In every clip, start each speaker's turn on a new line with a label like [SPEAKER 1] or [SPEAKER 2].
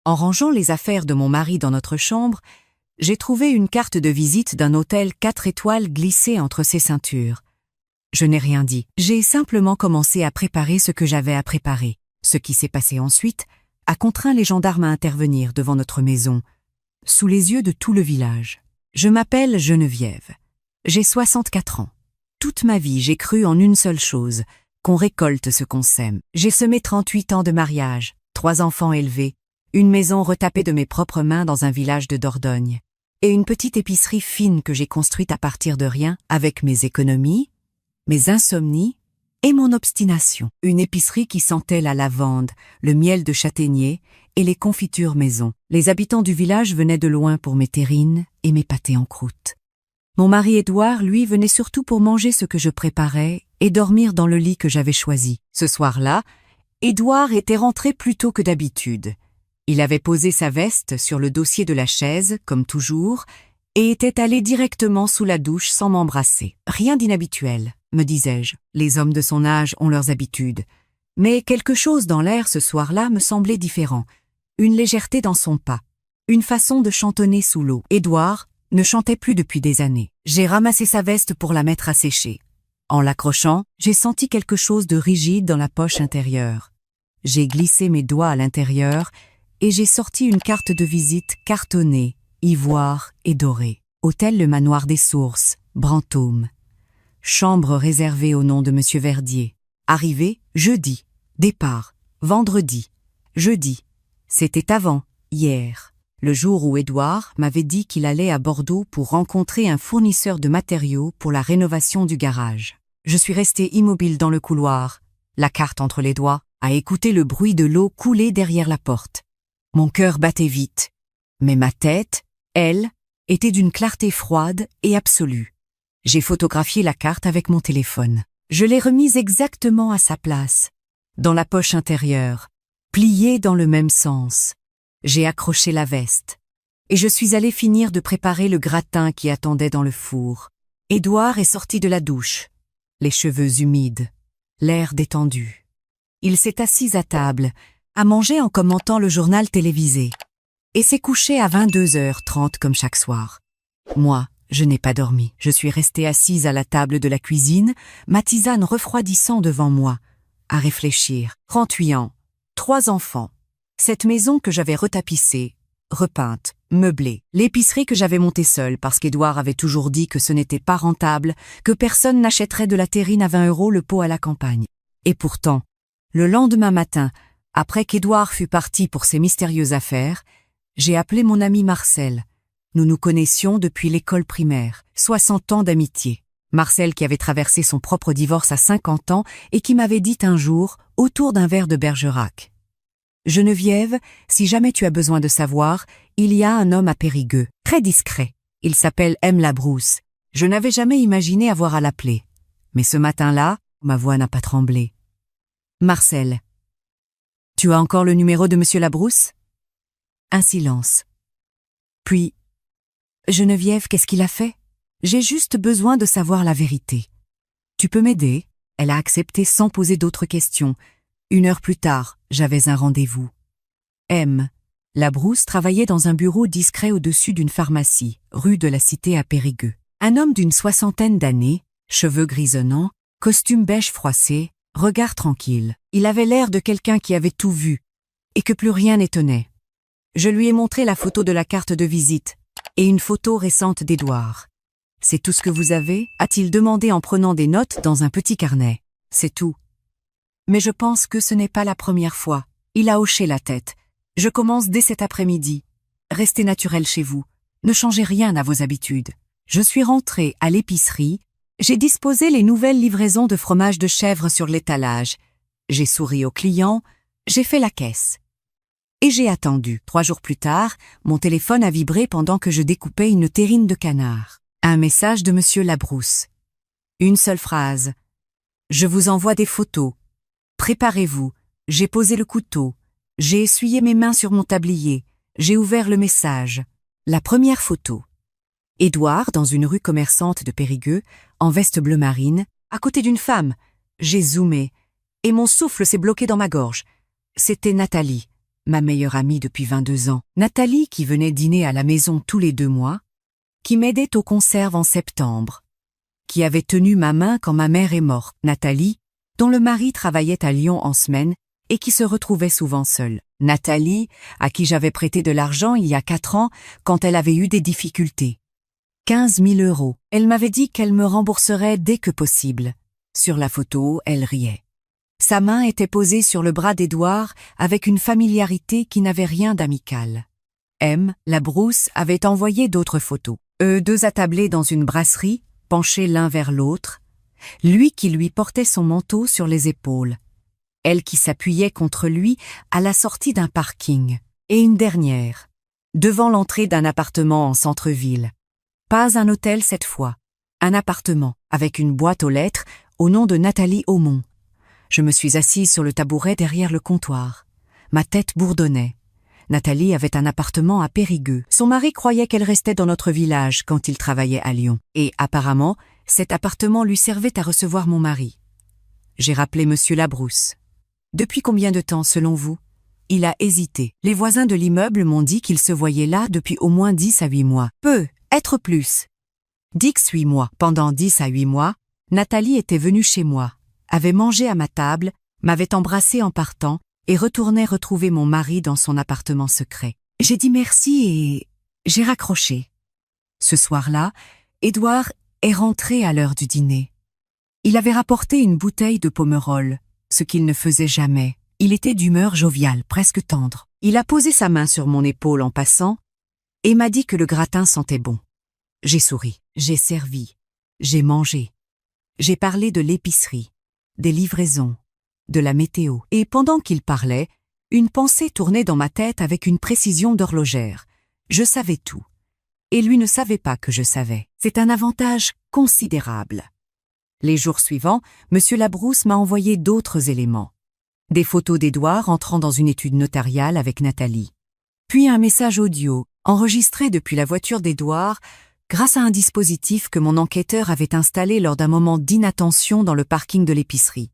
[SPEAKER 1] En rangeant les affaires de mon mari dans notre chambre, j'ai trouvé une carte de visite d'un hôtel 4 étoiles glissée entre ses ceintures. Je n'ai rien dit. J'ai simplement commencé à préparer ce que j'avais à préparer. Ce qui s'est passé ensuite a contraint les gendarmes à intervenir devant notre maison, sous les yeux de tout le village. Je m'appelle Geneviève. J'ai 64 ans. Toute ma vie, j'ai cru en une seule chose, qu'on récolte ce qu'on sème. J'ai semé 38 ans de mariage, 3 enfants élevés, une maison retapée de mes propres mains dans un village de Dordogne, et une petite épicerie fine que j'ai construite à partir de rien avec mes économies, mes insomnies et mon obstination. Une épicerie qui sentait la lavande, le miel de châtaignier et les confitures maison. Les habitants du village venaient de loin pour mes terrines et mes pâtés en croûte. Mon mari Édouard, lui, venait surtout pour manger ce que je préparais et dormir dans le lit que j'avais choisi. Ce soir-là, Édouard était rentré plus tôt que d'habitude. Il avait posé sa veste sur le dossier de la chaise, comme toujours, et était allé directement sous la douche sans m'embrasser. Rien d'inhabituel, me disais-je. Les hommes de son âge ont leurs habitudes. Mais quelque chose dans l'air ce soir-là me semblait différent. Une légèreté dans son pas. Une façon de chantonner sous l'eau. Édouard ne chantait plus depuis des années. J'ai ramassé sa veste pour la mettre à sécher. En l'accrochant, j'ai senti quelque chose de rigide dans la poche intérieure. J'ai glissé mes doigts à l'intérieur et j'ai sorti une carte de visite cartonnée, ivoire et dorée. Hôtel Le Manoir des Sources, Brantôme. Chambre réservée au nom de Monsieur Verdier. Arrivée, jeudi. Départ, vendredi. Jeudi. C'était avant, hier. Le jour où Édouard m'avait dit qu'il allait à Bordeaux pour rencontrer un fournisseur de matériaux pour la rénovation du garage. Je suis restée immobile dans le couloir, la carte entre les doigts, à écouter le bruit de l'eau couler derrière la porte. Mon cœur battait vite, mais ma tête, elle, était d'une clarté froide et absolue. J'ai photographié la carte avec mon téléphone. Je l'ai remise exactement à sa place, dans la poche intérieure, pliée dans le même sens. J'ai accroché la veste, et je suis allée finir de préparer le gratin qui attendait dans le four. Édouard est sorti de la douche, les cheveux humides, l'air détendu. Il s'est assis à table, à manger en commentant le journal télévisé, et s'est couché à 22h30 comme chaque soir. Moi, je n'ai pas dormi. Je suis restée assise à la table de la cuisine, ma tisane refroidissant devant moi, à réfléchir. 38 ans, 3 enfants. Cette maison que j'avais retapissée, repeinte, meublée. L'épicerie que j'avais montée seule parce qu'Édouard avait toujours dit que ce n'était pas rentable, que personne n'achèterait de la terrine à 20 € le pot à la campagne. Et pourtant, le lendemain matin, après qu'Édouard fut parti pour ses mystérieuses affaires, j'ai appelé mon ami Marcel. Nous nous connaissions depuis l'école primaire, 60 ans d'amitié. Marcel qui avait traversé son propre divorce à 50 ans et qui m'avait dit un jour, autour d'un verre de Bergerac: Geneviève, si jamais tu as besoin de savoir, il y a un homme à Périgueux, très discret. Il s'appelle M. Labrousse. Je n'avais jamais imaginé avoir à l'appeler. Mais ce matin-là, ma voix n'a pas tremblé. Marcel. Tu as encore le numéro de Monsieur Labrousse? Un silence. Puis, Geneviève, qu'est-ce qu'il a fait? J'ai juste besoin de savoir la vérité. Tu peux m'aider? Elle a accepté sans poser d'autres questions. 1 heure plus tard, j'avais un rendez-vous. M. Labrousse travaillait dans un bureau discret au-dessus d'une pharmacie, rue de la Cité à Périgueux. Un homme d'une 60aine d'années, cheveux grisonnants, costume beige froissé, regard tranquille. Il avait l'air de quelqu'un qui avait tout vu, et que plus rien n'étonnait. Je lui ai montré la photo de la carte de visite, et une photo récente d'Édouard. « C'est tout ce que vous avez ?» a-t-il demandé en prenant des notes dans un petit carnet. « C'est tout. » Mais je pense que ce n'est pas la première fois. Il a hoché la tête. Je commence dès cet après-midi. Restez naturel chez vous. Ne changez rien à vos habitudes. Je suis rentrée à l'épicerie. J'ai disposé les nouvelles livraisons de fromage de chèvre sur l'étalage. J'ai souri aux clients. J'ai fait la caisse. Et j'ai attendu. 3 jours plus tard, mon téléphone a vibré pendant que je découpais une terrine de canard. Un message de Monsieur Labrousse. Une seule phrase. Je vous envoie des photos. Préparez-vous, j'ai posé le couteau, j'ai essuyé mes mains sur mon tablier, j'ai ouvert le message. La première photo. Édouard, dans une rue commerçante de Périgueux, en veste bleu marine, à côté d'une femme. J'ai zoomé, et mon souffle s'est bloqué dans ma gorge. C'était Nathalie, ma meilleure amie depuis 22 ans. Nathalie, qui venait dîner à la maison tous les 2 mois, qui m'aidait aux conserves en septembre, qui avait tenu ma main quand ma mère est morte. Nathalie, dont le mari travaillait à Lyon en semaine et qui se retrouvait souvent seule. Nathalie, à qui j'avais prêté de l'argent il y a 4 ans quand elle avait eu des difficultés. 15 000 €. Elle m'avait dit qu'elle me rembourserait dès que possible. Sur la photo, elle riait. Sa main était posée sur le bras d'Édouard avec une familiarité qui n'avait rien d'amical. M, la brousse, avait envoyé d'autres photos. Eux deux attablés dans une brasserie, penchés l'un vers l'autre, lui qui lui portait son manteau sur les épaules, elle qui s'appuyait contre lui à la sortie d'un parking, et une dernière, devant l'entrée d'un appartement en centre-ville. Pas un hôtel cette fois, un appartement, avec une boîte aux lettres au nom de Nathalie Aumont. Je me suis assise sur le tabouret derrière le comptoir. Ma tête bourdonnait. Nathalie avait un appartement à Périgueux. Son mari croyait qu'elle restait dans notre village quand il travaillait à Lyon. Et apparemment, cet appartement lui servait à recevoir mon mari. J'ai rappelé Monsieur Labrousse. Depuis combien de temps, selon vous? Il a hésité. Les voisins de l'immeuble m'ont dit qu'il se voyait là depuis au moins 10 à 8 mois. Peu, être plus. 8 mois. Pendant 10 à 8 mois, Nathalie était venue chez moi, avait mangé à ma table, m'avait embrassée en partant et retournait retrouver mon mari dans son appartement secret. J'ai dit merci et j'ai raccroché. Ce soir-là, Édouard est rentré à l'heure du dîner. Il avait rapporté une bouteille de Pomerol, ce qu'il ne faisait jamais. Il était d'humeur joviale, presque tendre. Il a posé sa main sur mon épaule en passant et m'a dit que le gratin sentait bon. J'ai souri, j'ai servi, j'ai mangé. J'ai parlé de l'épicerie, des livraisons, de la météo. Et pendant qu'il parlait, une pensée tournait dans ma tête avec une précision d'horlogère. Je savais tout. Et lui ne savait pas que je savais. C'est un avantage considérable. Les jours suivants, Monsieur Labrousse m'a envoyé d'autres éléments. Des photos d'Édouard entrant dans une étude notariale avec Nathalie. Puis un message audio, enregistré depuis la voiture d'Édouard, grâce à un dispositif que mon enquêteur avait installé lors d'un moment d'inattention dans le parking de l'épicerie.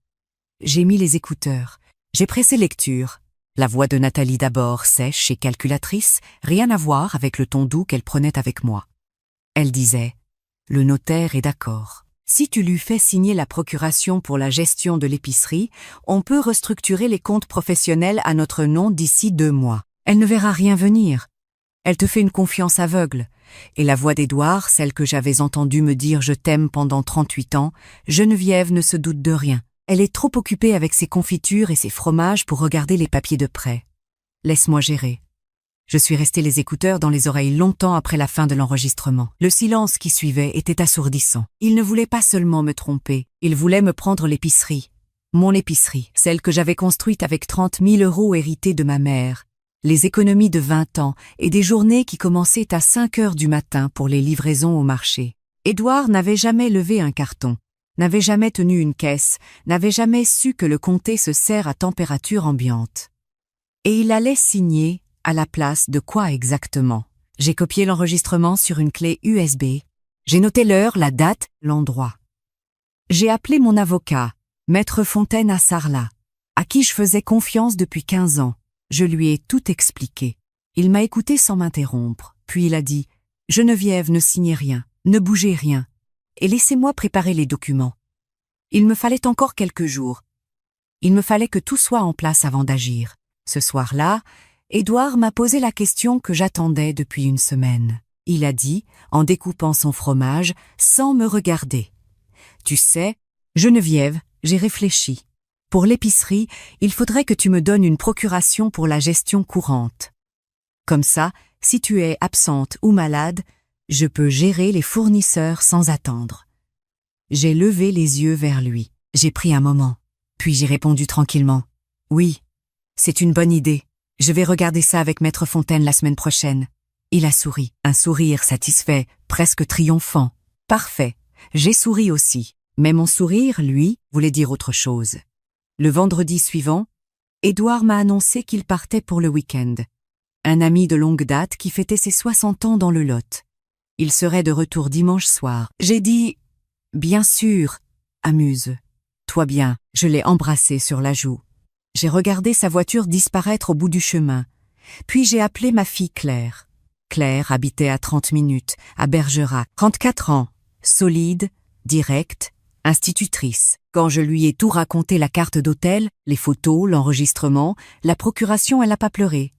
[SPEAKER 1] J'ai mis les écouteurs. J'ai pressé lecture. La voix de Nathalie d'abord, sèche et calculatrice, rien à voir avec le ton doux qu'elle prenait avec moi. Elle disait « Le notaire est d'accord. Si tu lui fais signer la procuration pour la gestion de l'épicerie, on peut restructurer les comptes professionnels à notre nom d'ici 2 mois. Elle ne verra rien venir. Elle te fait une confiance aveugle. » Et la voix d'Édouard, celle que j'avais entendue me dire « Je t'aime » pendant 38 ans, Geneviève ne se doute de rien. Elle est trop occupée avec ses confitures et ses fromages pour regarder les papiers de près. Laisse-moi gérer. Je suis resté les écouteurs dans les oreilles longtemps après la fin de l'enregistrement. Le silence qui suivait était assourdissant. Il ne voulait pas seulement me tromper, il voulait me prendre l'épicerie. Mon épicerie, celle que j'avais construite avec 30 000 € hérités de ma mère. Les économies de 20 ans et des journées qui commençaient à 5 heures du matin pour les livraisons au marché. Édouard n'avait jamais levé un carton, n'avait jamais tenu une caisse, n'avait jamais su que le comté se sert à température ambiante. Et il allait signer à la place de quoi exactement? J'ai copié l'enregistrement sur une clé USB. J'ai noté l'heure, la date, l'endroit. J'ai appelé mon avocat, Maître Fontaine à Sarlat, à qui je faisais confiance depuis 15 ans. Je lui ai tout expliqué. Il m'a écouté sans m'interrompre, puis il a dit « Geneviève, ne signez rien, ne bougez rien, et laissez-moi préparer les documents. » Il me fallait encore quelques jours. Il me fallait que tout soit en place avant d'agir. Ce soir-là, Édouard m'a posé la question que j'attendais depuis une semaine. Il a dit, en découpant son fromage, sans me regarder. « Tu sais, Geneviève, j'ai réfléchi. Pour l'épicerie, il faudrait que tu me donnes une procuration pour la gestion courante. Comme ça, si tu es absente ou malade, je peux gérer les fournisseurs sans attendre. » J'ai levé les yeux vers lui. J'ai pris un moment. Puis j'ai répondu tranquillement. « Oui, c'est une bonne idée. Je vais regarder ça avec Maître Fontaine la semaine prochaine. » Il a souri, un sourire satisfait, presque triomphant. « Parfait, j'ai souri aussi. » Mais mon sourire, lui, voulait dire autre chose. Le vendredi suivant, Édouard m'a annoncé qu'il partait pour le week-end. Un ami de longue date qui fêtait ses 60 ans dans le Lot. Il serait de retour dimanche soir. J'ai dit « Bien sûr, amuse. Toi bien. » Je l'ai embrassé sur la joue. J'ai regardé sa voiture disparaître au bout du chemin. Puis j'ai appelé ma fille Claire. Claire habitait à 30 minutes, à Bergerac, 34 ans, solide, directe, institutrice. Quand je lui ai tout raconté, la carte d'hôtel, les photos, l'enregistrement, la procuration, elle n'a pas pleuré.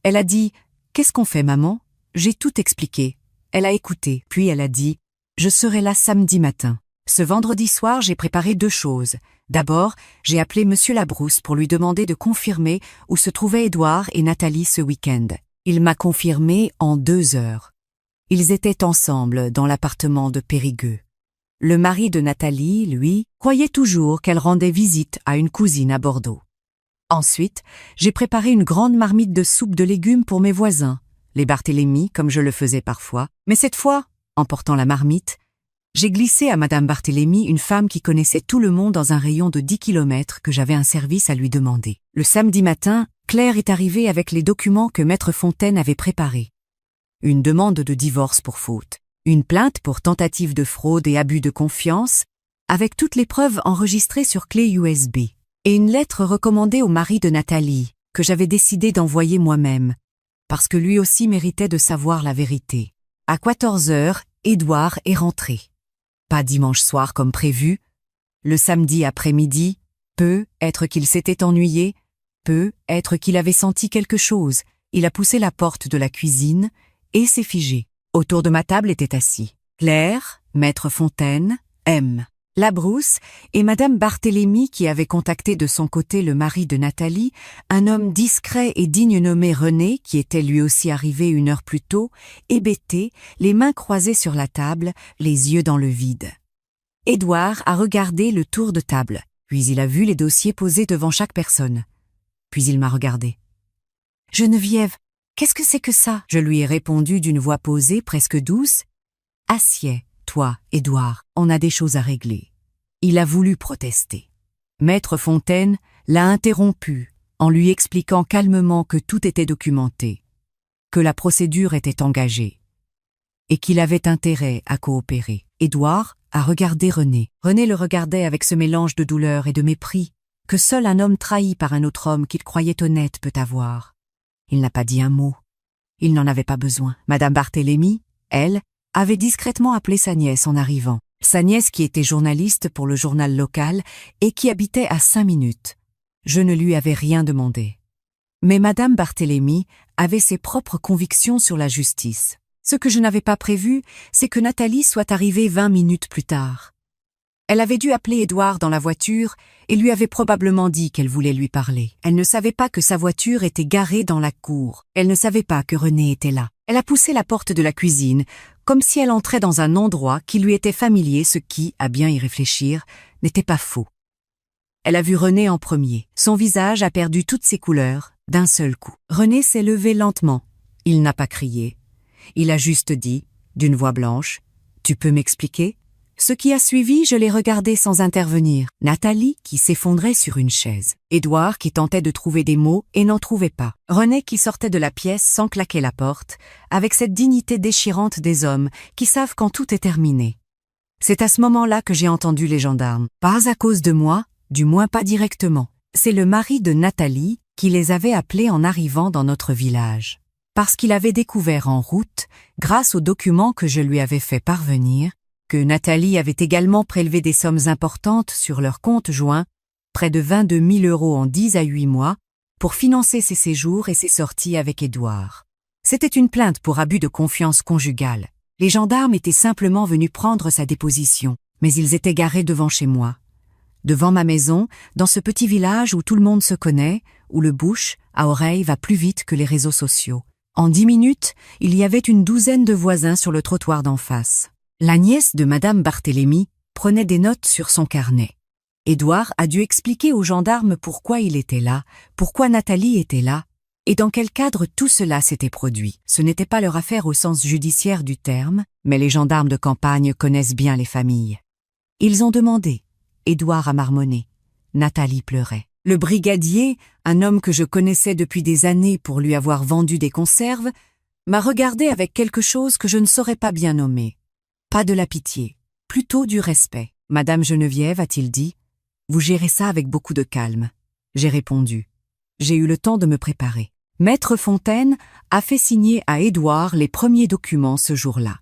[SPEAKER 1] Elle a dit « Qu'est-ce qu'on fait, maman ?» J'ai tout expliqué. Elle a écouté, puis elle a dit « Je serai là samedi matin ». Ce vendredi soir, j'ai préparé 2 choses. D'abord, j'ai appelé Monsieur Labrousse pour lui demander de confirmer où se trouvaient Édouard et Nathalie ce week-end. Il m'a confirmé en 2 heures. Ils étaient ensemble dans l'appartement de Périgueux. Le mari de Nathalie, lui, croyait toujours qu'elle rendait visite à une cousine à Bordeaux. Ensuite, j'ai préparé une grande marmite de soupe de légumes pour mes voisins, les Barthélemy, comme je le faisais parfois, mais cette fois, en portant la marmite, j'ai glissé à Madame Barthélemy, une femme qui connaissait tout le monde dans un rayon de 10 kilomètres que j'avais un service à lui demander. Le samedi matin, Claire est arrivée avec les documents que Maître Fontaine avait préparés. Une demande de divorce pour faute, une plainte pour tentative de fraude et abus de confiance, avec toutes les preuves enregistrées sur clé USB, et une lettre recommandée au mari de Nathalie, que j'avais décidé d'envoyer moi-même, parce que lui aussi méritait de savoir la vérité. À 14 heures, Édouard est rentré. Pas dimanche soir comme prévu. Le samedi après-midi, peut être qu'il s'était ennuyé, peut être qu'il avait senti quelque chose. Il a poussé la porte de la cuisine et s'est figé. Autour de ma table étaient assis Claire, Maître Fontaine, M. Labrousse et Madame Barthélemy qui avait contacté de son côté le mari de Nathalie, un homme discret et digne nommé René qui était lui aussi arrivé 1 heure plus tôt, hébété, les mains croisées sur la table, les yeux dans le vide. Édouard a regardé le tour de table, puis il a vu les dossiers posés devant chaque personne. Puis il m'a regardé. « Geneviève, qu'est-ce que c'est que ça ?» Je lui ai répondu d'une voix posée, presque douce. « Assieds. Toi, Édouard, on a des choses à régler. » Il a voulu protester. Maître Fontaine l'a interrompu en lui expliquant calmement que tout était documenté, que la procédure était engagée et qu'il avait intérêt à coopérer. Édouard a regardé René. René le regardait avec ce mélange de douleur et de mépris que seul un homme trahi par un autre homme qu'il croyait honnête peut avoir. Il n'a pas dit un mot. Il n'en avait pas besoin. Madame Barthélemy, elle, avait discrètement appelé sa nièce en arrivant. Sa nièce qui était journaliste pour le journal local et qui habitait à 5 minutes. Je ne lui avais rien demandé. Mais Madame Barthélemy avait ses propres convictions sur la justice. Ce que je n'avais pas prévu, c'est que Nathalie soit arrivée 20 minutes plus tard. Elle avait dû appeler Édouard dans la voiture et lui avait probablement dit qu'elle voulait lui parler. Elle ne savait pas que sa voiture était garée dans la cour. Elle ne savait pas que René était là. Elle a poussé la porte de la cuisine, comme si elle entrait dans un endroit qui lui était familier, ce qui, à bien y réfléchir, n'était pas faux. Elle a vu René en premier. Son visage a perdu toutes ses couleurs, d'un seul coup. René s'est levé lentement. Il n'a pas crié. Il a juste dit, d'une voix blanche, « Tu peux m'expliquer ?» Ce qui a suivi, je l'ai regardé sans intervenir. Nathalie qui s'effondrait sur une chaise. Édouard qui tentait de trouver des mots et n'en trouvait pas. René qui sortait de la pièce sans claquer la porte, avec cette dignité déchirante des hommes qui savent quand tout est terminé. C'est à ce moment-là que j'ai entendu les gendarmes. Pas à cause de moi, du moins pas directement. C'est le mari de Nathalie qui les avait appelés en arrivant dans notre village. Parce qu'il avait découvert en route, grâce aux documents que je lui avais fait parvenir, que Nathalie avait également prélevé des sommes importantes sur leur compte joint, près de 22 000 € en 10 à 8 mois, pour financer ses séjours et ses sorties avec Édouard. C'était une plainte pour abus de confiance conjugale. Les gendarmes étaient simplement venus prendre sa déposition, mais ils étaient garés devant chez moi. Devant ma maison, dans ce petit village où tout le monde se connaît, où le bouche à oreille va plus vite que les réseaux sociaux. En 10 minutes, il y avait une douzaine de voisins sur le trottoir d'en face. La nièce de Madame Barthélemy prenait des notes sur son carnet. Édouard a dû expliquer aux gendarmes pourquoi il était là, pourquoi Nathalie était là, et dans quel cadre tout cela s'était produit. Ce n'était pas leur affaire au sens judiciaire du terme, mais les gendarmes de campagne connaissent bien les familles. Ils ont demandé. Édouard a marmonné. Nathalie pleurait. Le brigadier, un homme que je connaissais depuis des années pour lui avoir vendu des conserves, m'a regardé avec quelque chose que je ne saurais pas bien nommer. Pas de la pitié, plutôt du respect. « Madame Geneviève, a-t-il dit, vous gérez ça avec beaucoup de calme. J'ai répondu. J'ai eu le temps de me préparer. Maître Fontaine a fait signer à Édouard les premiers documents ce jour-là.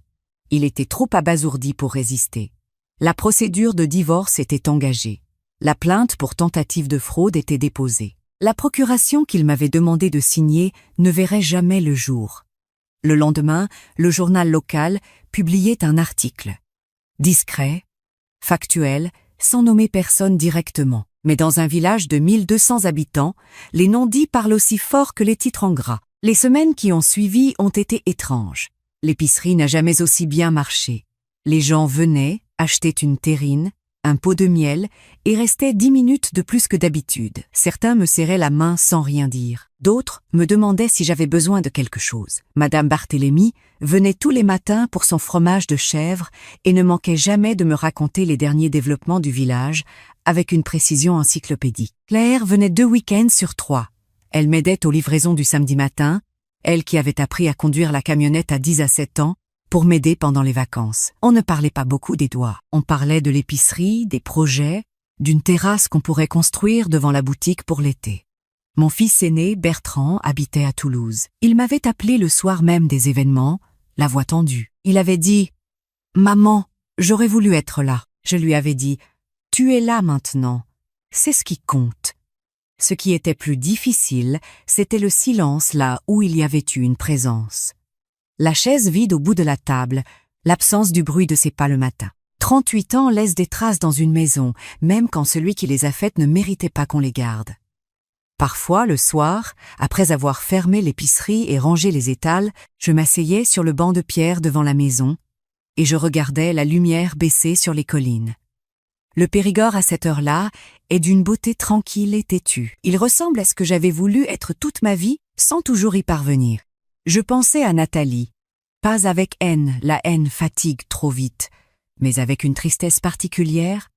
[SPEAKER 1] Il était trop abasourdi pour résister. La procédure de divorce était engagée. La plainte pour tentative de fraude était déposée. La procuration qu'il m'avait demandé de signer ne verrait jamais le jour. Le lendemain, le journal local publiait un article. Discret, factuel, sans nommer personne directement. Mais dans un village de 1200 habitants, les non-dits parlent aussi fort que les titres en gras. Les semaines qui ont suivi ont été étranges. L'épicerie n'a jamais aussi bien marché. Les gens venaient, achetaient une terrine, un pot de miel et restaient 10 minutes de plus que d'habitude. Certains me serraient la main sans rien dire. D'autres me demandaient si j'avais besoin de quelque chose. Madame Barthélemy venait tous les matins pour son fromage de chèvre et ne manquait jamais de me raconter les derniers développements du village avec une précision encyclopédique. Claire venait 2 week-ends sur 3. Elle m'aidait aux livraisons du samedi matin, elle qui avait appris à conduire la camionnette à 10 à 7 ans, pour m'aider pendant les vacances. On ne parlait pas beaucoup d'Édouard. On parlait de l'épicerie, des projets, d'une terrasse qu'on pourrait construire devant la boutique pour l'été. Mon fils aîné, Bertrand, habitait à Toulouse. Il m'avait appelé le soir même des événements, la voix tendue. Il avait dit « Maman, j'aurais voulu être là ». Je lui avais dit « Tu es là maintenant. C'est ce qui compte ». Ce qui était plus difficile, c'était le silence là où il y avait eu une présence. La chaise vide au bout de la table, l'absence du bruit de ses pas le matin. 38 ans laissent des traces dans une maison, même quand celui qui les a faites ne méritait pas qu'on les garde. Parfois, le soir, après avoir fermé l'épicerie et rangé les étals, je m'asseyais sur le banc de pierre devant la maison et je regardais la lumière baisser sur les collines. Le Périgord à cette heure-là est d'une beauté tranquille et têtue. Il ressemble à ce que j'avais voulu être toute ma vie sans toujours y parvenir. Je pensais à Nathalie, pas avec haine, la haine fatigue trop vite, mais avec une tristesse particulière,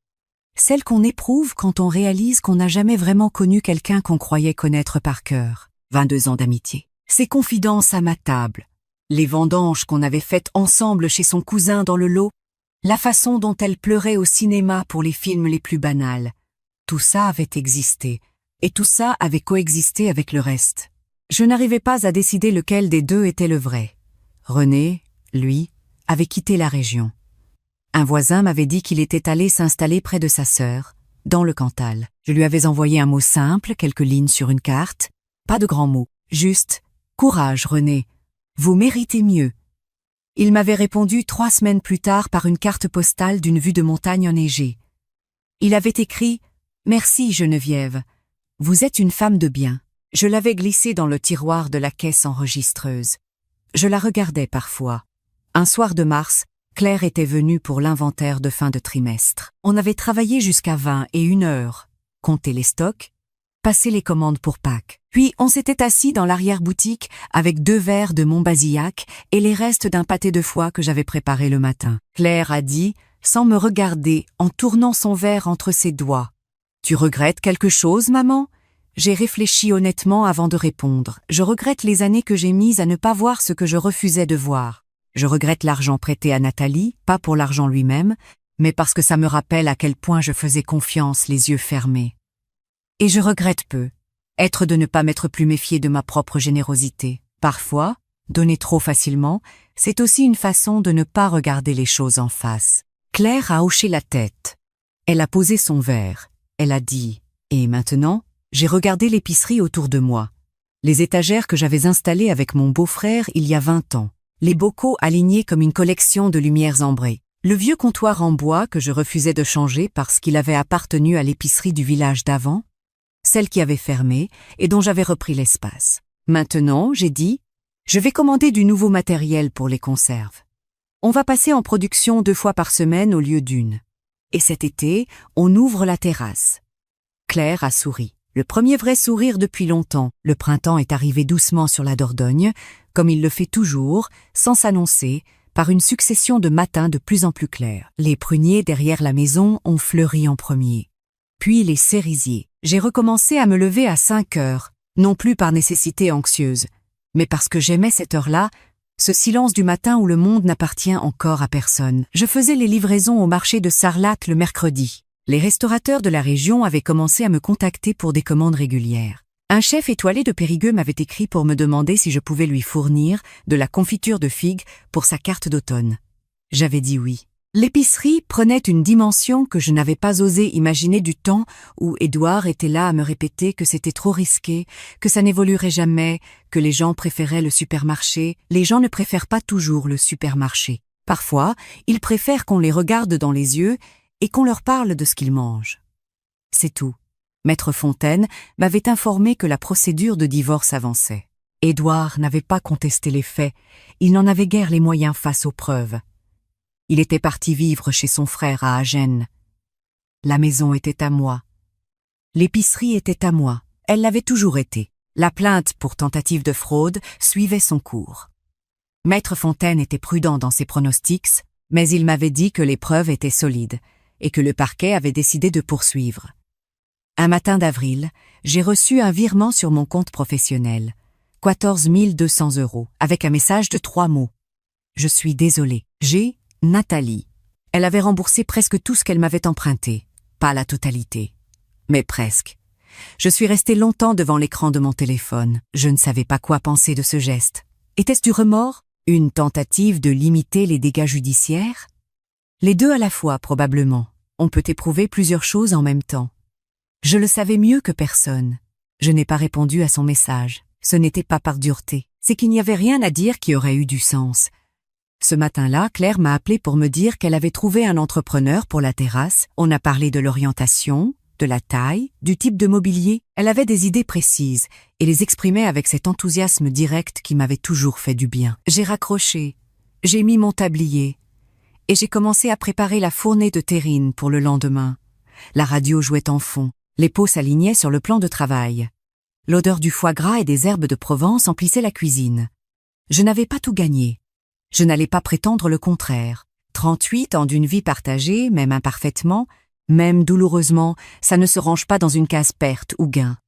[SPEAKER 1] celle qu'on éprouve quand on réalise qu'on n'a jamais vraiment connu quelqu'un qu'on croyait connaître par cœur. 22 ans d'amitié. Ses confidences à ma table, les vendanges qu'on avait faites ensemble chez son cousin dans le Lot, la façon dont elle pleurait au cinéma pour les films les plus banals. Tout ça avait existé, et tout ça avait coexisté avec le reste. Je n'arrivais pas à décider lequel des deux était le vrai. René, lui, avait quitté la région. Un voisin m'avait dit qu'il était allé s'installer près de sa sœur, dans le Cantal. Je lui avais envoyé un mot simple, quelques lignes sur une carte, pas de grands mots, juste « Courage, René, vous méritez mieux ». Il m'avait répondu 3 semaines plus tard par une carte postale d'une vue de montagne enneigée. Il avait écrit « Merci, Geneviève, vous êtes une femme de bien ». Je l'avais glissée dans le tiroir de la caisse enregistreuse. Je la regardais parfois. Un soir de mars, Claire était venue pour l'inventaire de fin de trimestre. On avait travaillé jusqu'à 21 heures, compté les stocks, passé les commandes pour Pâques. Puis on s'était assis dans l'arrière-boutique avec 2 verres de Montbazillac et les restes d'un pâté de foie que j'avais préparé le matin. Claire a dit, sans me regarder, en tournant son verre entre ses doigts, « Tu regrettes quelque chose, maman ?» J'ai réfléchi honnêtement avant de répondre. Je regrette les années que j'ai mises à ne pas voir ce que je refusais de voir. Je regrette l'argent prêté à Nathalie, pas pour l'argent lui-même, mais parce que ça me rappelle à quel point je faisais confiance les yeux fermés. Et je regrette peu, être de ne pas m'être plus méfié de ma propre générosité. Parfois, donner trop facilement, c'est aussi une façon de ne pas regarder les choses en face. Claire a hoché la tête. Elle a posé son verre. Elle a dit « Et maintenant ?» J'ai regardé l'épicerie autour de moi. Les étagères que j'avais installées avec mon beau-frère il y a 20 ans. Les bocaux alignés comme une collection de lumières ambrées. Le vieux comptoir en bois que je refusais de changer parce qu'il avait appartenu à l'épicerie du village d'avant. Celle qui avait fermé et dont j'avais repris l'espace. Maintenant, j'ai dit, je vais commander du nouveau matériel pour les conserves. On va passer en production 2 fois par semaine au lieu d'1. Et cet été, on ouvre la terrasse. Claire a souri. Le premier vrai sourire depuis longtemps. Le printemps est arrivé doucement sur la Dordogne, comme il le fait toujours, sans s'annoncer, par une succession de matins de plus en plus clairs. Les pruniers derrière la maison ont fleuri en premier. Puis les cerisiers. J'ai recommencé à me lever à 5 heures, non plus par nécessité anxieuse, mais parce que j'aimais cette heure-là, ce silence du matin où le monde n'appartient encore à personne. Je faisais les livraisons au marché de Sarlat le mercredi. Les restaurateurs de la région avaient commencé à me contacter pour des commandes régulières. Un chef étoilé de Périgueux m'avait écrit pour me demander si je pouvais lui fournir de la confiture de figues pour sa carte d'automne. J'avais dit oui. L'épicerie prenait une dimension que je n'avais pas osé imaginer du temps où Édouard était là à me répéter que c'était trop risqué, que ça n'évoluerait jamais, que les gens préféraient le supermarché. Les gens ne préfèrent pas toujours le supermarché. Parfois, ils préfèrent qu'on les regarde dans les yeux et qu'on leur parle de ce qu'ils mangent. C'est tout. Maître Fontaine m'avait informé que la procédure de divorce avançait. Édouard n'avait pas contesté les faits, il n'en avait guère les moyens face aux preuves. Il était parti vivre chez son frère à Agen. La maison était à moi. L'épicerie était à moi. Elle l'avait toujours été. La plainte pour tentative de fraude suivait son cours. Maître Fontaine était prudent dans ses pronostics, mais il m'avait dit que les preuves étaient solides et que le parquet avait décidé de poursuivre. Un matin d'avril, j'ai reçu un virement sur mon compte professionnel, 14 200 €, avec un message de 3 mots. Je suis désolée. J'ai Nathalie. Elle avait remboursé presque tout ce qu'elle m'avait emprunté. Pas la totalité, mais presque. Je suis restée longtemps devant l'écran de mon téléphone. Je ne savais pas quoi penser de ce geste. Était-ce du remords? Une tentative de limiter les dégâts judiciaires? Les deux à la fois, probablement. On peut éprouver plusieurs choses en même temps. Je le savais mieux que personne. Je n'ai pas répondu à son message. Ce n'était pas par dureté. C'est qu'il n'y avait rien à dire qui aurait eu du sens. Ce matin-là, Claire m'a appelé pour me dire qu'elle avait trouvé un entrepreneur pour la terrasse. On a parlé de l'orientation, de la taille, du type de mobilier. Elle avait des idées précises et les exprimait avec cet enthousiasme direct qui m'avait toujours fait du bien. J'ai raccroché, j'ai mis mon tablier et j'ai commencé à préparer la fournée de terrine pour le lendemain. La radio jouait en fond, les pots s'alignaient sur le plan de travail. L'odeur du foie gras et des herbes de Provence emplissait la cuisine. Je n'avais pas tout gagné. Je n'allais pas prétendre le contraire. 38 ans d'une vie partagée, même imparfaitement, même douloureusement, ça ne se range pas dans une case perte ou gain.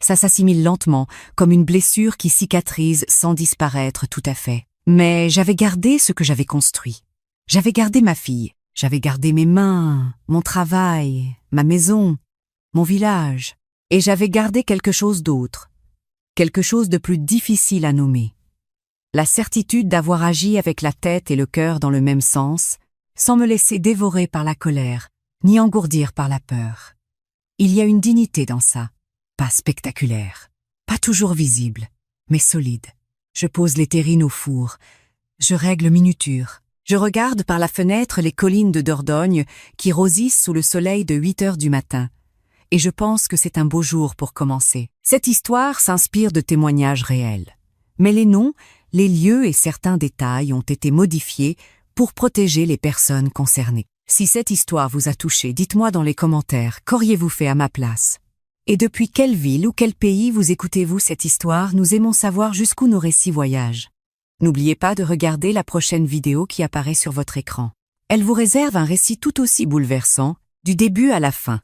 [SPEAKER 1] Ça s'assimile lentement, comme une blessure qui cicatrise sans disparaître tout à fait. Mais j'avais gardé ce que j'avais construit. J'avais gardé ma fille. J'avais gardé mes mains, mon travail, ma maison, mon village. Et j'avais gardé quelque chose d'autre. Quelque chose de plus difficile à nommer. La certitude d'avoir agi avec la tête et le cœur dans le même sens, sans me laisser dévorer par la colère, ni engourdir par la peur. Il y a une dignité dans ça, pas spectaculaire, pas toujours visible, mais solide. Je pose les terrines au four, je règle minuture, je regarde par la fenêtre les collines de Dordogne qui rosissent sous le soleil de 8 heures du matin, et je pense que c'est un beau jour pour commencer. Cette histoire s'inspire de témoignages réels, mais les noms, les lieux et certains détails ont été modifiés pour protéger les personnes concernées. Si cette histoire vous a touché, dites-moi dans les commentaires, qu'auriez-vous fait à ma place? Et depuis quelle ville ou quel pays vous écoutez-vous cette histoire? Nous aimons savoir jusqu'où nos récits voyagent. N'oubliez pas de regarder la prochaine vidéo qui apparaît sur votre écran. Elle vous réserve un récit tout aussi bouleversant, du début à la fin.